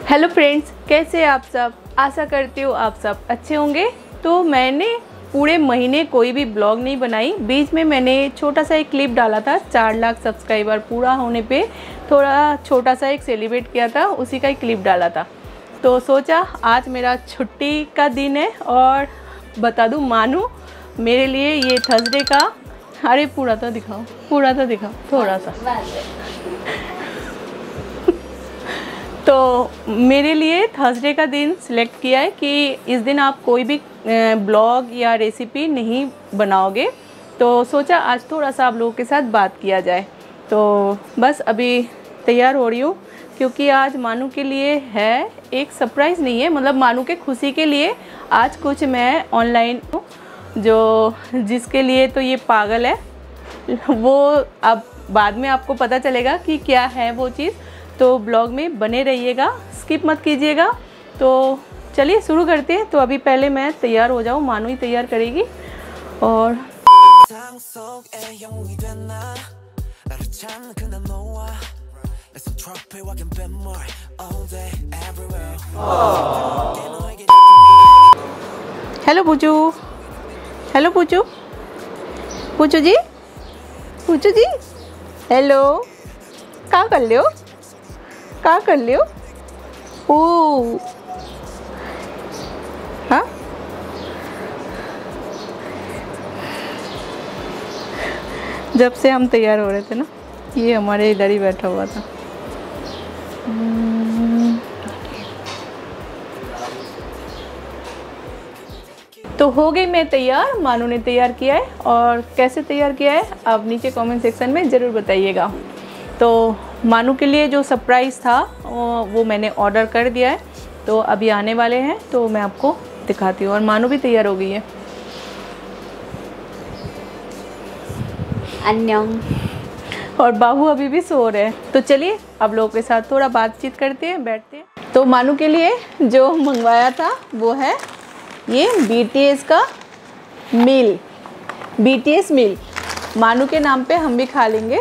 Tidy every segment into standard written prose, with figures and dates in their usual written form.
Hello friends, कैसे आप सब। आशा करती हूँ आप सब अच्छे होंगे। तो मैंने पूरे महीने कोई भी ब्लॉग नहीं बनाई। बीच में मैंने छोटा सा एक क्लिप डाला था, 4 लाख सब्सक्राइबर पूरा होने पे थोड़ा छोटा सा एक सेलिब्रेट किया था, उसी का एक क्लिप डाला था। तो सोचा आज मेरा छुट्टी का दिन है और बता दूँ मानू मेरे लिए ये थर्सडे का, अरे पूरा तो दिखाओ थोड़ा सा। तो मेरे लिए थर्सडे का दिन सिलेक्ट किया है कि इस दिन आप कोई भी ब्लॉग या रेसिपी नहीं बनाओगे। तो सोचा आज थोड़ा सा आप लोगों के साथ बात किया जाए। तो बस अभी तैयार हो रही हूँ क्योंकि आज मानू के लिए है एक सरप्राइज़, नहीं है मतलब मानू के खुशी के लिए आज कुछ मैं ऑनलाइन जो जिसके लिए तो ये पागल है, वो अब बाद में आपको पता चलेगा कि क्या है वो चीज़। तो ब्लॉग में बने रहिएगा, स्किप मत कीजिएगा। तो चलिए शुरू करते हैं। तो अभी पहले मैं तैयार हो जाऊँ, मानू ही तैयार करेगी। और हेलो पूछू, हेलो पूछू, पूछू जी, पूछू जी, हेलो, क्या कर लियो, क्या कर लियो। ओ हाँ, जब से हम तैयार हो रहे थे ना, ये हमारे इधर ही बैठा हुआ था। तो हो गई मैं तैयार, मानू ने तैयार किया है। और कैसे तैयार किया है आप नीचे कमेंट सेक्शन में ज़रूर बताइएगा। तो मानू के लिए जो सरप्राइज़ था वो मैंने ऑर्डर कर दिया है, तो अभी आने वाले हैं, तो मैं आपको दिखाती हूँ। और मानू भी तैयार हो गई है। अन्यम। और बाबू अभी भी सो रहे हैं। तो चलिए अब लोगों के साथ थोड़ा बातचीत करते हैं, बैठते हैं। तो मानू के लिए जो मंगवाया था वो है ये BTS का मील, BTS मील। मानू के नाम पे हम भी खा लेंगे।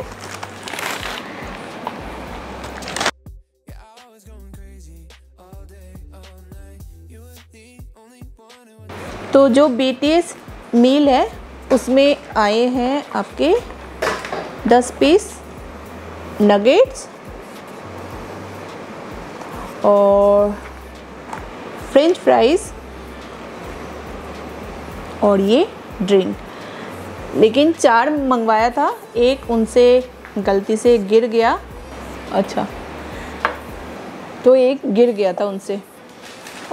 तो जो BTS मील है उसमें आए हैं आपके 10 पीस नगेट्स और फ्रेंच फ्राइज़ और ये ड्रिंक। लेकिन 4 मंगवाया था, एक उनसे गलती से गिर गया। अच्छा, तो एक गिर गया था उनसे।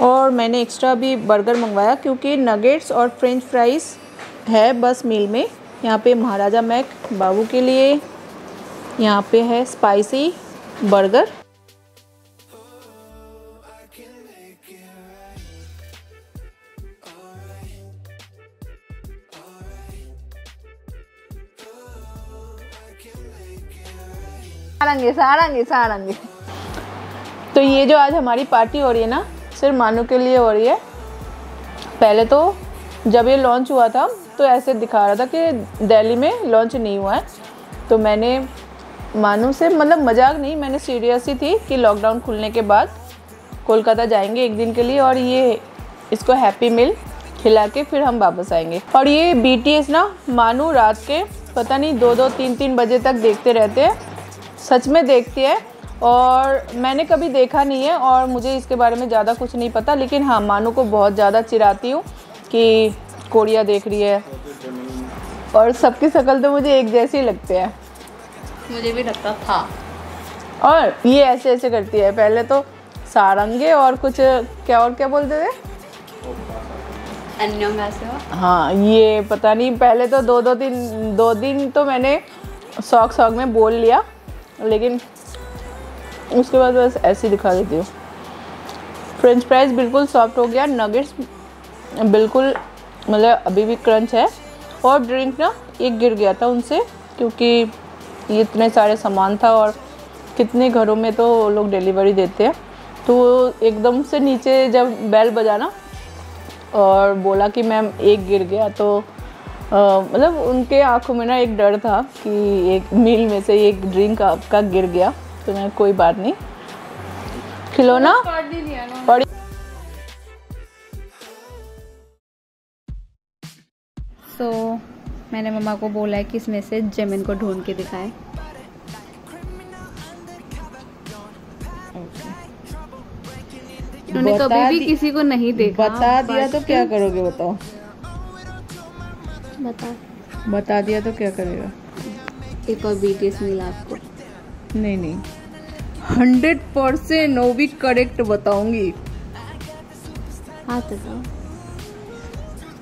और मैंने एक्स्ट्रा भी बर्गर मंगवाया क्योंकि नगेट्स और फ्रेंच फ्राइज़ है बस मील में। यहाँ पे महाराजा मैक बाबू के लिए, यहाँ पे है स्पाइसी बर्गर। सारंगी। तो ये जो आज हमारी पार्टी हो रही है ना, सिर्फ मानू के लिए हो रही है। पहले तो जब ये लॉन्च हुआ था तो ऐसे दिखा रहा था कि दिल्ली में लॉन्च नहीं हुआ है। तो मैंने मानू से, मतलब मजाक नहीं, मैंने सीरियस ही थी कि लॉकडाउन खुलने के बाद कोलकाता जाएंगे एक दिन के लिए और ये इसको हैप्पी मील खिला के फिर हम वापस आएंगे। और ये BTS ना मानू रात के पता नहीं 2-2, 3-3 बजे तक देखते रहते हैं। सच में देखती है। और मैंने कभी देखा नहीं है और मुझे इसके बारे में ज़्यादा कुछ नहीं पता। लेकिन हाँ, मानू को बहुत ज़्यादा चिढ़ाती हूँ कि कोरिया देख रही है। और सबकी शक्ल तो मुझे एक जैसे ही लगते हैं, मुझे भी लगता था। और ये ऐसे ऐसे करती है। पहले तो सारंगे और कुछ क्या बोलते थे, हाँ ये पता नहीं। पहले तो 2 दिन तो मैंने शौक में बोल लिया, लेकिन उसके बाद बस ऐसे दिखा देती हूँ। फ्रेंच फ्राइज़ बिल्कुल सॉफ्ट हो गया, नगेट्स बिल्कुल मतलब अभी भी क्रंच है। और ड्रिंक ना एक गिर गया था उनसे क्योंकि ये इतने सारे सामान था और कितने घरों में तो लोग डिलीवरी देते हैं। तो एकदम से नीचे जब बेल बजा ना और बोला कि मैम एक गिर गया, तो मतलब उनके आंखों में ना एक डर था कि एक मील में से एक ड्रिंक आपका गिर गया। तो मैं कोई बात नहीं, खिलौना पड़ी। मैंने मम्मा को बोला है कि इसमें से जेमिन को ढूंढ के दिखाए। उन्होंने कभी भी किसी को नहीं देखा। बता दिया तो क्या करोगे बताओ? बता दिया तो क्या करेगा? एक और BTS मिला आपको? नहीं 100% वो भी करेक्ट बताऊंगी। हाँ तो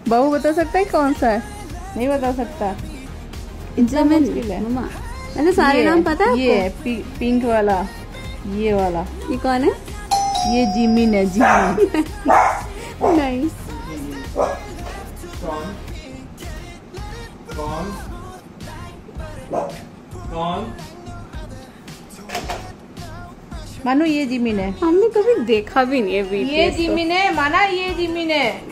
बाबू बता सकता है कौन सा है? नहीं बता सकता। जेमिन मम्मा, मैंने सारे नाम पता है। ये पिंक वाला, ये वाला। ये कौन है? ये जिमिन है, जिमिन। नहीं। कौन? मानो ये जिमिन है। हमने कभी देखा भी नहीं है BTS। ये जिमिन है माना, ये जिमिन है।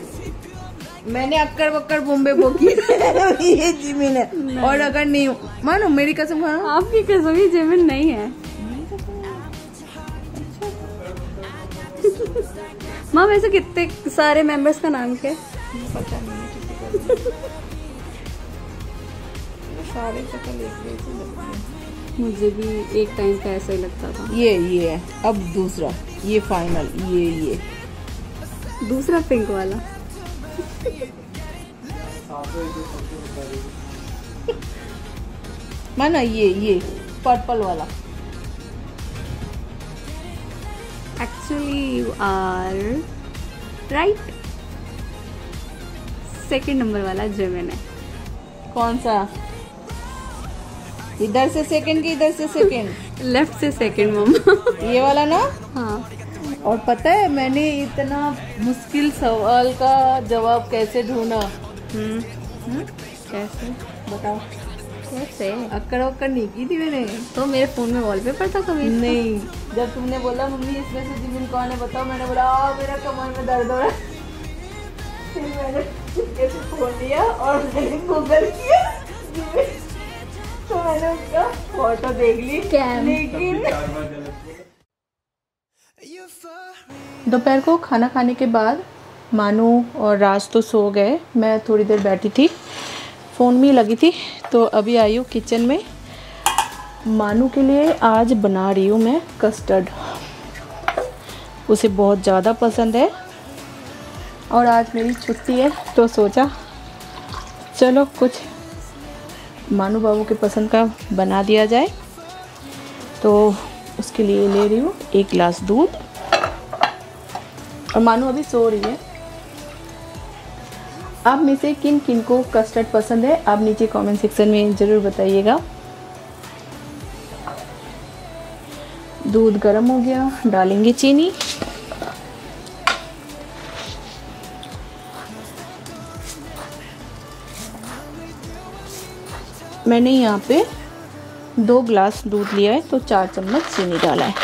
मैंने अक्कर बक्कर बॉम्बे बोकी। ये जिमिन है। और अगर नहीं मानो, मेरी कसम खाना। आपकी कसम, ये जेमिन नहीं है। माँ वैसे कितने सारे मेंबर्स का नाम क्या है? पता नहीं। सारे मुझे भी एक टाइम पे ऐसा ही लगता था। ये है। अब दूसरा, ये फाइनल, ये दूसरा पिंक वाला। माना ये पर्पल वाला। Actually you are right। Second number वाला जेमिन है। कौन सा? इधर से सेकंड की इधर से सेकंड? लेफ्ट से सेकंड मम्मा। ये वाला ना? हाँ। और पता है मैंने इतना मुश्किल सवाल का जवाब कैसे ढूंढा? कैसे बताओ। कैसे? अक्कर वक्कर नहीं की थी मैंने। तो मेरे फोन में वॉलपेपर था कभी? नहीं, जब तुमने बोला मम्मी इसमें से जिमिन कौन है बताओ, मैंने बोला मेरा कमर में दर्द हो रहा है। फिर मैंने कैसे खोल लिया और मैंने गूगल किया जिमिन, तो मैंने उसका फोटो देख ली। लेकिन दोपहर को खाना खाने के बाद मानू और राज तो सो गए। मैं थोड़ी देर बैठी थी, फ़ोन में लगी थी। तो अभी आई हूँ किचन में। मानू के लिए आज बना रही हूँ मैं कस्टर्ड। उसे बहुत ज़्यादा पसंद है और आज मेरी छुट्टी है, तो सोचा चलो कुछ मानू बाबू के पसंद का बना दिया जाए। तो उसके लिए ले रही हूँ 1 गिलास दूध। और मानू अभी सो रही है। आप में से किन किन को कस्टर्ड पसंद है, आप नीचे कमेंट सेक्शन में ज़रूर बताइएगा। दूध गर्म हो गया, डालेंगे चीनी। मैंने यहाँ पे 2 गिलास दूध लिया है, तो 4 चम्मच चीनी डाला है।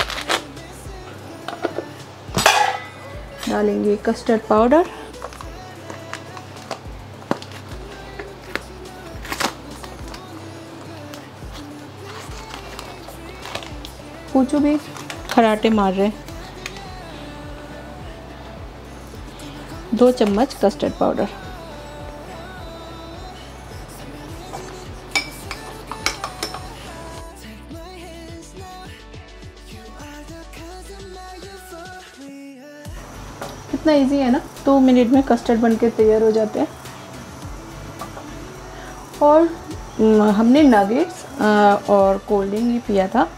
डालेंगे कस्टर्ड पाउडर। पूछो भी खराटे मार रहे। 2 चम्मच कस्टर्ड पाउडर। इतना इजी है ना, 2 मिनट में कस्टर्ड बनके तैयार हो जाते हैं। और हमने नगेट्स और कोल्ड ड्रिंक भी पिया था।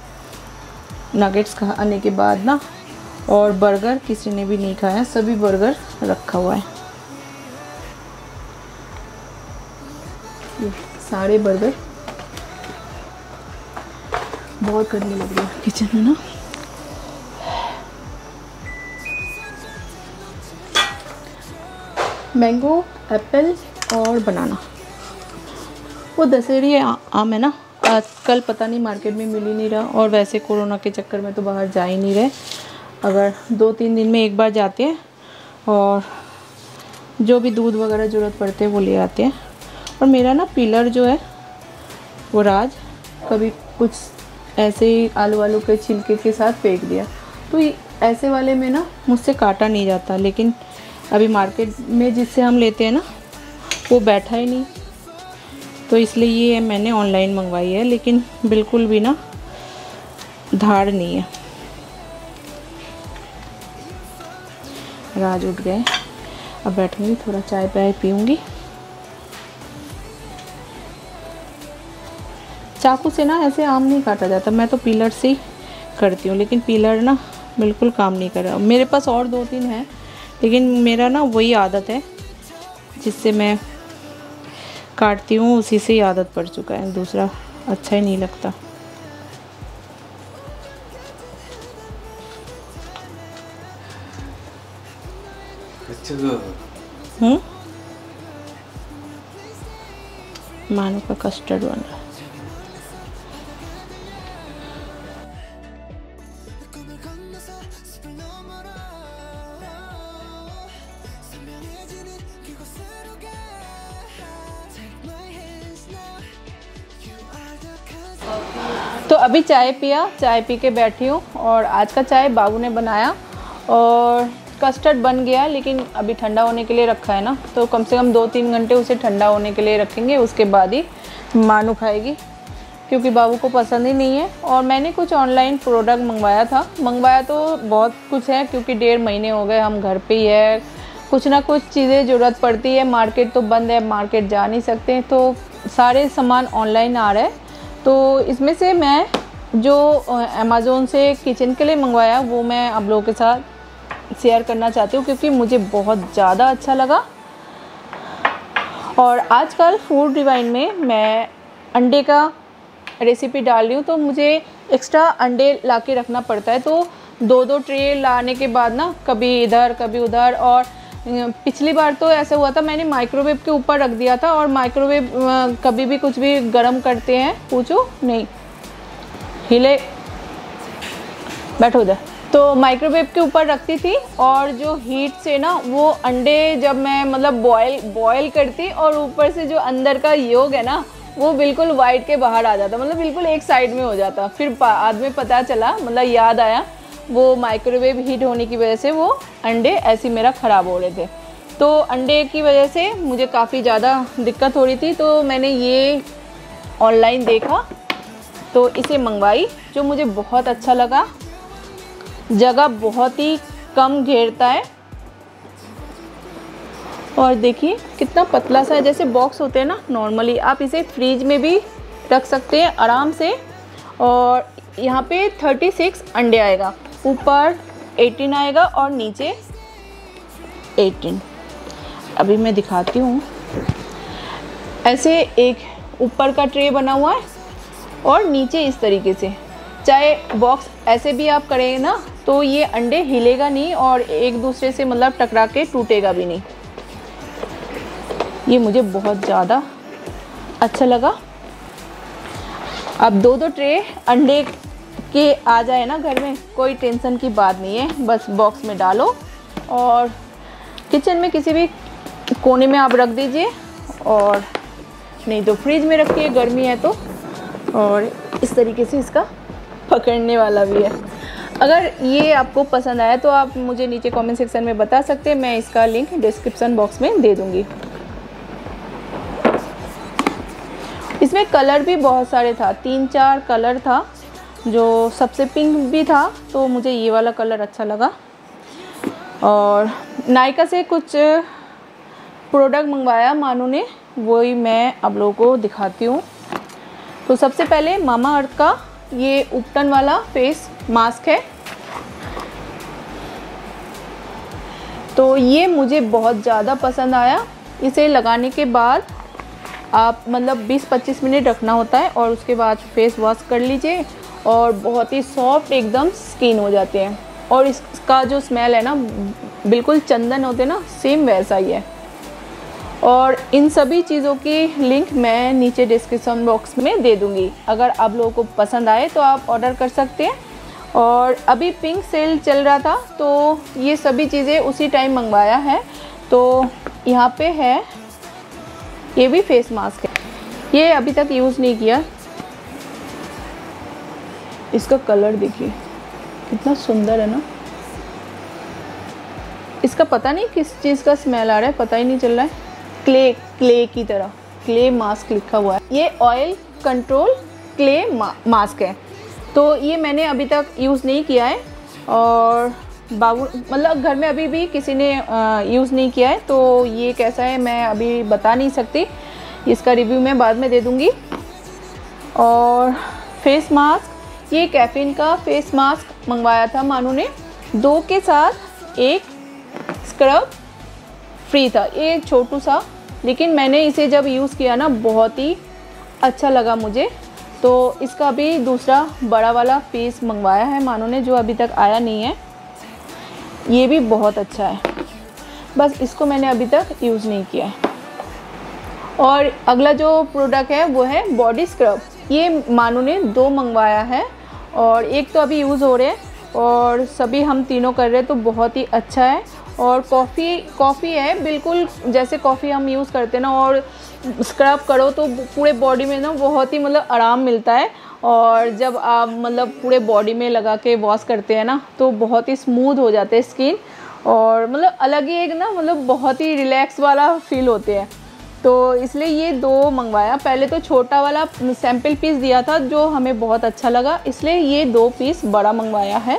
नगेट्स खाने के बाद ना, और बर्गर किसी ने भी नहीं खाया, सभी बर्गर रखा हुआ है। ये सारे बर्गर। बहुत गर्मी लग रही है किचन में ना। मैंगो, एप्पल और बनाना। वो दशहरी आम है ना, कल पता नहीं मार्केट में मिल ही नहीं रहा, और वैसे कोरोना के चक्कर में तो बाहर जा ही नहीं रहे। अगर 2-3 दिन में एक बार जाते हैं और जो भी दूध वगैरह ज़रूरत पड़ते हैं वो ले आते हैं। और मेरा ना पिलर जो है वो राज कभी कुछ ऐसे ही आलू के छिलके के साथ फेंक दिया, तो ऐसे वाले में ना मुझसे काटा नहीं जाता। लेकिन अभी मार्केट में जिससे हम लेते हैं ना वो बैठा ही नहीं, तो इसलिए ये मैंने ऑनलाइन मंगवाई है। लेकिन बिल्कुल भी ना धार नहीं है। राज उठ गए, अब बैठूंगी, थोड़ा चाय पाय पीऊँगी। चाकू से ना ऐसे आम नहीं काटा जाता, मैं तो पीलर से ही करती हूँ। लेकिन पीलर ना बिल्कुल काम नहीं कर रहा। मेरे पास और 2-3 हैं, लेकिन मेरा ना वही आदत है जिससे मैं काटती हूँ, उसी से ही आदत पड़ चुका है। दूसरा अच्छा ही नहीं लगता। मानो का कस्टर्ड बन रहा है। तो अभी चाय पिया, चाय पी के बैठी हूँ और आज का चाय बाबू ने बनाया और कस्टर्ड बन गया, लेकिन अभी ठंडा होने के लिए रखा है ना, तो कम से कम 2-3 घंटे उसे ठंडा होने के लिए रखेंगे, उसके बाद ही मानू खाएगी, क्योंकि बाबू को पसंद ही नहीं है। और मैंने कुछ ऑनलाइन प्रोडक्ट मंगवाया तो बहुत कुछ है, क्योंकि 1.5 महीने हो गए हम घर पे ही है। कुछ ना कुछ चीज़ें ज़रूरत पड़ती है, मार्केट तो बंद है, मार्केट जा नहीं सकते, तो सारे सामान ऑनलाइन आ रहे हैं। तो इसमें से मैं जो अमेज़ोन से किचन के लिए मंगवाया वो मैं आप लोगों के साथ शेयर करना चाहती हूँ, क्योंकि मुझे बहुत ज़्यादा अच्छा लगा। और आजकल फूड डिवाइन में मैं अंडे का रेसिपी डाल रही हूँ, तो मुझे एक्स्ट्रा अंडे ला के रखना पड़ता है। तो 2-2 ट्रे लाने के बाद ना कभी इधर कभी उधर, और पिछली बार तो ऐसा हुआ था मैंने माइक्रोवेव के ऊपर रख दिया था, और माइक्रोवेव कभी भी कुछ भी गर्म करते हैं, पूछो नहीं, हिले बैठो उधर। तो माइक्रोवेव के ऊपर रखती थी, और जो हीट से ना वो अंडे जब मैं मतलब बॉयल करती, और ऊपर से जो अंदर का योग है ना वो बिल्कुल वाइट के बाहर आ जाता, मतलब बिल्कुल एक साइड में हो जाता। फिर बाद में पता चला, मतलब याद आया, वो माइक्रोवेव हीट होने की वजह से वो अंडे ऐसे मेरा ख़राब हो रहे थे। तो अंडे की वजह से मुझे काफ़ी ज़्यादा दिक्कत हो रही थी, तो मैंने ये ऑनलाइन देखा तो इसे मंगवाई, जो मुझे बहुत अच्छा लगा। जगह बहुत ही कम घेरता है, और देखिए कितना पतला सा है, जैसे बॉक्स होते हैं ना नॉर्मली। आप इसे फ्रीज में भी रख सकते हैं आराम से। और यहाँ पे 36 अंडे आएगा, ऊपर 18 आएगा और नीचे 18। अभी मैं दिखाती हूँ। ऐसे एक ऊपर का ट्रे बना हुआ है और नीचे इस तरीके से। चाहे बॉक्स ऐसे भी आप करें ना तो ये अंडे हिलेगा नहीं और एक दूसरे से मतलब टकरा के टूटेगा भी नहीं। ये मुझे बहुत ज़्यादा अच्छा लगा। अब 2-2 ट्रे अंडे के आ जाए ना घर में, कोई टेंशन की बात नहीं है। बस बॉक्स में डालो और किचन में किसी भी कोने में आप रख दीजिए, और नहीं तो फ्रिज में रखिए, गर्मी है तो। और इस तरीके से इसका पकड़ने वाला भी है। अगर ये आपको पसंद आया तो आप मुझे नीचे कमेंट सेक्शन में बता सकते हैं, मैं इसका लिंक डिस्क्रिप्शन बॉक्स में दे दूँगी। इसमें कलर भी बहुत सारे था, 3-4 कलर था, जो सबसे पिंक भी था, तो मुझे ये वाला कलर अच्छा लगा। और नायका से कुछ प्रोडक्ट मंगवाया मानू ने, वही मैं आप लोगों को दिखाती हूँ। तो सबसे पहले मामा अर्थ का ये उपटन वाला फेस मास्क है, तो ये मुझे बहुत ज़्यादा पसंद आया। इसे लगाने के बाद आप मतलब 20-25 मिनट रखना होता है और उसके बाद फेस वॉश कर लीजिए और बहुत ही सॉफ्ट एकदम स्किन हो जाते हैं। और इसका जो स्मेल है ना बिल्कुल चंदन होते ना, सेम वैसा ही है। और इन सभी चीज़ों की लिंक मैं नीचे डिस्क्रिप्शन बॉक्स में दे दूँगी। अगर आप लोगों को पसंद आए तो आप ऑर्डर कर सकते हैं। और अभी पिंक सेल चल रहा था तो ये सभी चीज़ें उसी टाइम मंगवाया है। तो यहाँ पे है, ये भी फेस मास्क है, ये अभी तक यूज़ नहीं किया। इसका कलर देखिए कितना सुंदर है ना। इसका पता नहीं किस चीज़ का स्मेल आ रहा है, पता ही नहीं चल रहा है। क्ले की तरह क्ले मास्क लिखा हुआ है। ये ऑयल कंट्रोल क्ले मास्क है। तो ये मैंने अभी तक यूज़ नहीं किया है और बाबू मतलब घर में अभी भी किसी ने यूज़ नहीं किया है, तो ये कैसा है मैं अभी बता नहीं सकती। इसका रिव्यू मैं बाद में दे दूँगी। और फेस मास्क, ये कैफीन का फेस मास्क मंगवाया था मानू ने, 2 के साथ 1 स्क्रब फ्री था। ये छोटू सा, लेकिन मैंने इसे जब यूज़ किया ना बहुत ही अच्छा लगा मुझे। तो इसका अभी दूसरा बड़ा वाला पीस मंगवाया है मानू ने, जो अभी तक आया नहीं है। ये भी बहुत अच्छा है, बस इसको मैंने अभी तक यूज़ नहीं किया है। और अगला जो प्रोडक्ट है वो है बॉडी स्क्रब। ये मानू ने 2 मंगवाया है और एक तो अभी यूज़ हो रहे हैं और सभी हम तीनों कर रहे हैं, तो बहुत ही अच्छा है। और कॉफ़ी है, बिल्कुल जैसे कॉफ़ी हम यूज़ करते हैं ना, और स्क्रब करो तो पूरे बॉडी में ना बहुत ही मतलब आराम मिलता है। और जब आप मतलब पूरे बॉडी में लगा के वॉश करते हैं ना, तो बहुत ही स्मूथ हो जाते हैं स्किन, और मतलब अलग ही एक ना मतलब बहुत ही रिलैक्स वाला फील होते हैं। तो इसलिए ये 2 मंगवाया। पहले तो छोटा वाला सैम्पल पीस दिया था जो हमें बहुत अच्छा लगा, इसलिए ये 2 पीस बड़ा मंगवाया है।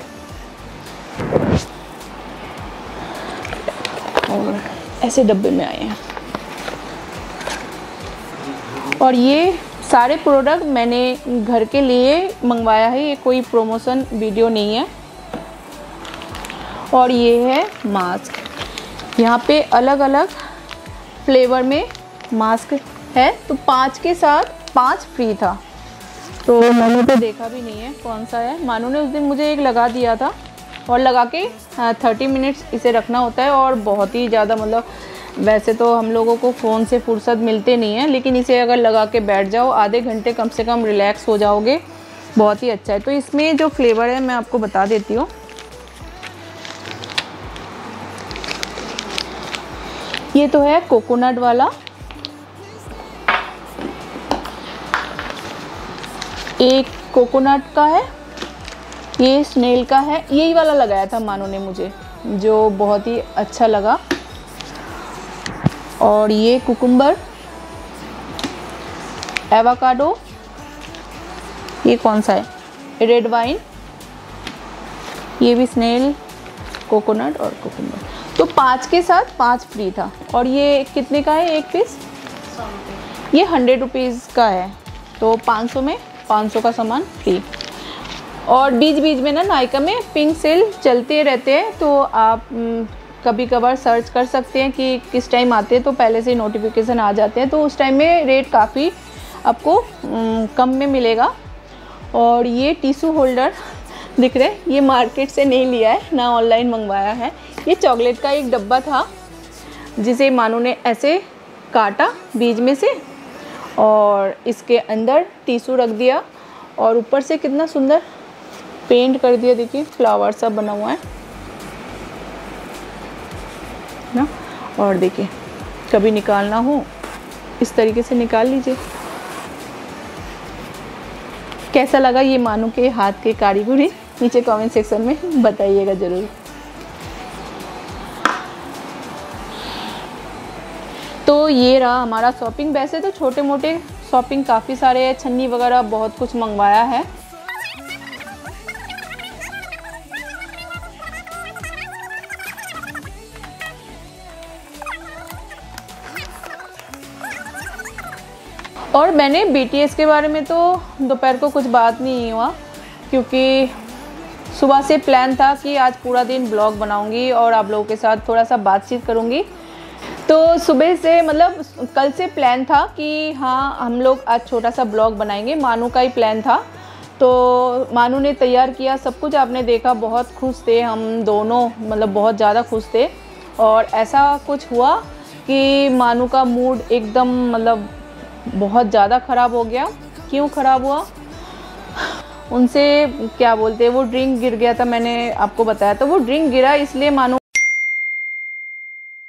और ऐसे डब्बे में आए हैं। और ये सारे प्रोडक्ट मैंने घर के लिए मंगवाया है, ये कोई प्रमोशन वीडियो नहीं है। और ये है मास्क, यहाँ पे अलग अलग फ्लेवर में मास्क है, तो 5 के साथ 5 फ्री था। तो मैंने तो देखा भी नहीं है कौन सा है। मानू ने उस दिन मुझे एक लगा दिया था, और लगा के 30 मिनट्स इसे रखना होता है। और बहुत ही ज़्यादा मतलब वैसे तो हम लोगों को फ़ोन से फुर्सत मिलते नहीं है, लेकिन इसे अगर लगा के बैठ जाओ आधे घंटे कम से कम रिलैक्स हो जाओगे, बहुत ही अच्छा है। तो इसमें जो फ्लेवर है मैं आपको बता देती हूँ। ये तो है कोकोनट वाला, एक कोकोनट का है, ये स्नेल का है। यही वाला लगाया था मानो ने मुझे, जो बहुत ही अच्छा लगा। और ये कुकुम्बर, एवोकाडो, ये कौन सा है, रेड वाइन, ये भी स्नेल, कोकोनट और कुकुम्बर। तो 5 के साथ 5 फ्री था। और ये कितने का है एक पीस? ये 100 रुपीज़ का है, तो 500 में 500 का सामान फ्री। और बीच बीच में ना नायका में पिंक सेल चलते रहते हैं, तो आप कभी कभार सर्च कर सकते हैं कि किस टाइम आते हैं, तो पहले से नोटिफिकेशन आ जाते हैं, तो उस टाइम में रेट काफ़ी आपको कम में मिलेगा। और ये टिश्यू होल्डर दिख रहे हैं, ये मार्केट से नहीं लिया है ना, ऑनलाइन मंगवाया है। ये चॉकलेट का एक डब्बा था, जिसे मानू ने ऐसे काटा बीच में से और इसके अंदर टिश्यू रख दिया, और ऊपर से कितना सुंदर पेंट कर दिया, देखिए फ्लावर सा बना हुआ है ना। और देखिए कभी निकालना हो इस तरीके से निकाल लीजिए। कैसा लगा ये मानू के हाथ की कारीगरी, नीचे कमेंट सेक्शन में बताइएगा ज़रूर। तो ये रहा हमारा शॉपिंग। वैसे तो छोटे मोटे शॉपिंग काफ़ी सारे हैं, छन्नी वगैरह बहुत कुछ मंगवाया है। और मैंने BTS के बारे में तो दोपहर को कुछ बात नहीं हुआ, क्योंकि सुबह से प्लान था कि आज पूरा दिन ब्लॉग बनाऊंगी और आप लोगों के साथ थोड़ा सा बातचीत करूंगी। तो सुबह से मतलब कल से प्लान था कि हाँ हम लोग आज छोटा सा ब्लॉग बनाएंगे, मानू का ही प्लान था। तो मानू ने तैयार किया सब कुछ, आपने देखा, बहुत खुश थे हम दोनों, मतलब बहुत ज़्यादा खुश थे। और ऐसा कुछ हुआ कि मानू का मूड एकदम मतलब बहुत ज़्यादा ख़राब हो गया। क्यों ख़राब हुआ? उनसे क्या बोलते हैं, वो ड्रिंक गिर गया था, मैंने आपको बताया। तो वो ड्रिंक गिरा इसलिए मानो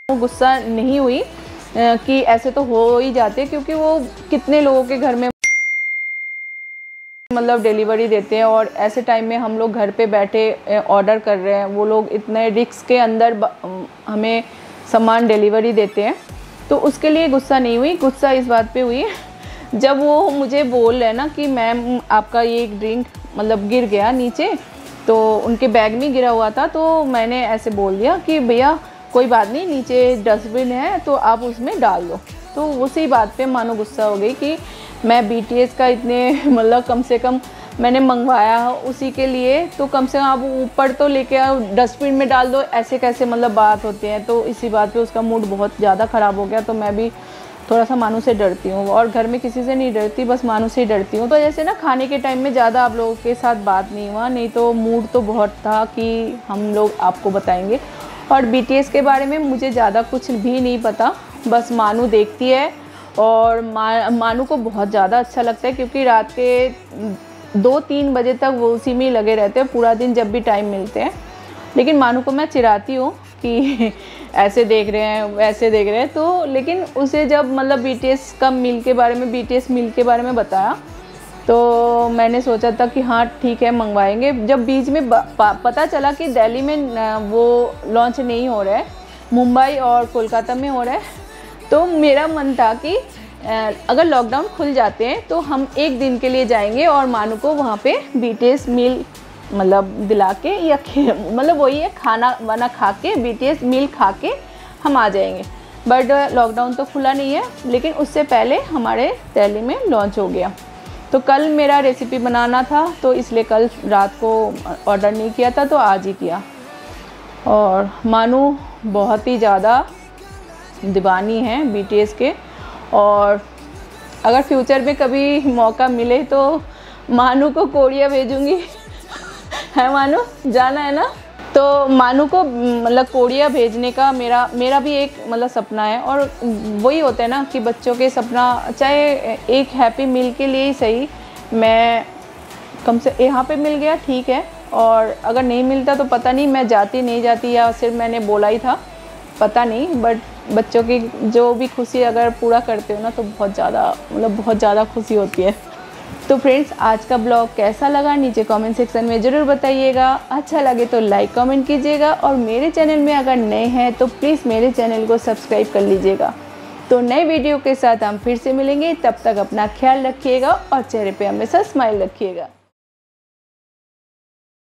गुस्सा नहीं हुई कि ऐसे तो हो ही जाते, क्योंकि वो कितने लोगों के घर में मतलब डिलीवरी देते हैं, और ऐसे टाइम में हम लोग घर पे बैठे ऑर्डर कर रहे हैं, वो लोग इतने रिस्क के अंदर हमें सामान डिलीवरी देते हैं। तो उसके लिए गुस्सा नहीं हुई। गुस्सा इस बात पे हुई जब वो मुझे बोल रहे हैं ना कि मैम आपका ये एक ड्रिंक मतलब गिर गया नीचे, तो उनके बैग में गिरा हुआ था। तो मैंने ऐसे बोल दिया कि भैया कोई बात नहीं, नीचे डस्टबिन है तो आप उसमें डाल दो। तो उसी बात पे मानो गुस्सा हो गई कि मैं BTS का इतने मतलब कम से कम मैंने मंगवाया उसी के लिए, तो कम से कम आप ऊपर तो लेके आओ, डस्टबिन में डाल दो, ऐसे कैसे मतलब बात होती है। तो इसी बात पे उसका मूड बहुत ज़्यादा ख़राब हो गया। तो मैं भी थोड़ा सा मानू से डरती हूँ, और घर में किसी से नहीं डरती, बस मानू से ही डरती हूँ। तो जैसे ना खाने के टाइम में ज़्यादा आप लोगों के साथ बात नहीं हुआ, नहीं तो मूड तो बहुत था कि हम लोग आपको बताएंगे। और BTS के बारे में मुझे ज़्यादा कुछ भी नहीं पता, बस मानू देखती है, और मानू को बहुत ज़्यादा अच्छा लगता है, क्योंकि रात के 2-3 बजे तक वो उसी में लगे रहते हैं पूरा दिन जब भी टाइम मिलते हैं। लेकिन मानू को मैं चिढ़ाती हूँ कि ऐसे देख रहे हैं वैसे देख रहे हैं। तो लेकिन उसे जब मतलब BTS का मील के बारे में, BTS मील के बारे में बताया, तो मैंने सोचा था कि हाँ ठीक है मंगवाएंगे। जब बीच में पता चला कि दिल्ली में वो लॉन्च नहीं हो रहा है, मुंबई और कोलकाता में हो रहा है, तो मेरा मन था कि अगर लॉकडाउन खुल जाते हैं तो हम एक दिन के लिए जाएंगे और मानू को वहाँ पे BTS मील मतलब दिला के, या मतलब वही है खाना वाना खा के, BTS मील खा के हम आ जाएंगे। बट लॉकडाउन तो खुला नहीं है, लेकिन उससे पहले हमारे दिल्ली में लॉन्च हो गया। तो कल मेरा रेसिपी बनाना था, तो इसलिए कल रात को ऑर्डर नहीं किया था, तो आज ही किया। और मानू बहुत ही ज़्यादा दीवानी है BTS के, और अगर फ्यूचर में कभी मौका मिले तो मानू को कोरिया भेजूँगी है मानू, जाना है ना? तो मानू को मतलब कोरिया भेजने का मेरा भी एक मतलब सपना है। और वही होता है ना कि बच्चों के सपना, चाहे एक हैप्पी मील के लिए ही सही, मैं कम से यहाँ पे मिल गया ठीक है, और अगर नहीं मिलता तो पता नहीं मैं जाती नहीं जाती, या सिर्फ मैंने बोला ही था, पता नहीं। बट बच्चों की जो भी खुशी अगर पूरा करते हो ना, तो बहुत ज़्यादा खुशी होती है। तो फ्रेंड्स, आज का ब्लॉग कैसा लगा नीचे कमेंट सेक्शन में ज़रूर बताइएगा। अच्छा लगे तो लाइक कमेंट कीजिएगा, और मेरे चैनल में अगर नए हैं तो प्लीज़ मेरे चैनल को सब्सक्राइब कर लीजिएगा। तो नए वीडियो के साथ हम फिर से मिलेंगे, तब तक अपना ख्याल रखिएगा और चेहरे पे हमेशा स्माइल रखिएगा।